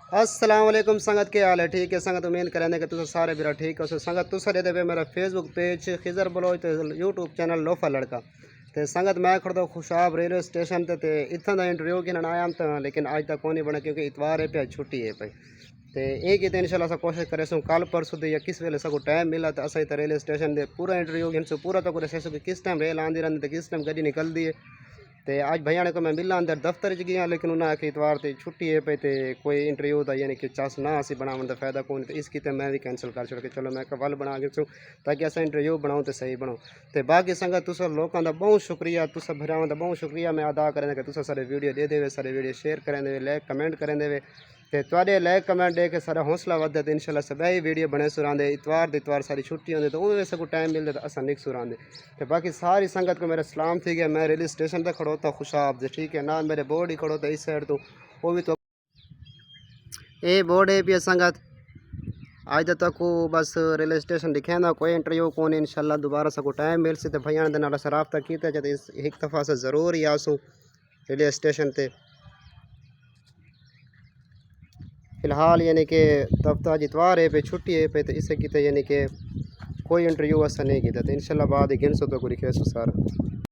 السلام علیکم سنگت کے حال ہے ٹھیک ہے سنگت امید کریں کہ تم سارے میرا ٹھیک ہے سنگت تسا دے دے میرا فیس بک پیج خضر بلوچ تے یوٹیوب چینل لوفا لڑکا تے سنگت میں کھڑا خوشاب ریلوے اسٹیشن تے اتھاں دا انٹرویو گھن آیا ہم تے لیکن اج تک کونی بنا کیونکہ اتوار ہے پہ چھٹی ہے پئی تے ایک ہی تے انشاءاللہ اسا کوشش کرے سوں کل پرسوں دے یا کس ویلے سا کو ٹائم ملا تے اسا ریلوے اسٹیشن دے پورا انٹرویو گھن سو پورا تو کو دسے سو کہ کس ٹائم ریل آندی رہندی تے کس ٹائم گڈی نکلدی ہے تے آج بھائیاں نے کو میں ملا اندر دفتر چ گیا لیکن انہاں کہ اتوار تے چھٹی ہے پئی تے کوئی انٹرویو دا یعنی کہ چاس نہ اسی بناون دا فائدہ کون تے اس کی تے میں بھی کینسل کر چھڑ کے چلو میں کل بنا کے سو تاکہ اسا انٹرویو بناؤ تے صحیح بناؤ تے باقی سنگت تسا لوکاں دا بہت شکریہ تسا بھراواں دا بہت شکریہ میں ادا کریں کہ تسا سارے ویڈیو دے دے سارے ویڈیو شیئر کریں دے لائک کمنٹ کریں دے تے تواڈے لائک کمنٹ دے کے سارا حوصلہ ودے تے انشاءاللہ سبھی ویڈیو بنے سراندے اتوار دے اتوار ساری چھٹی ہوندی تو اوویں سکو ٹائم ملدے تے اسا نک سراندے تے باقی ساری سنگت کو میرا سلام تھی گیا میں ریلوے اسٹیشن تے کھڑوتا خوشاب دے ٹھیک ہے نال میرے بورڈ ہی کھڑوتا اس سائڈ تو وہ بھی تو اے بورڈ ہے پیا سنگت آج تک بس ریلوے اسٹیشن لکھیں دا کوئی انٹرویو کون انشاءاللہ دوبارہ سکو ٹائم مل سی تے بھائیاں دے نال رابطہ کیتا جے ایک دفعہ سے ضرور ہی آسو ریلوے اسٹیشن تے فی الحال یعنی کہ دفتر اتوار ہے پہ چھٹی ہے پہ تو اسے کیتے یعنی کہ کوئی انٹرویو ایسا نہیں کیتا تو انشاءاللہ بعد گن سو تو کو لکھے سو سارا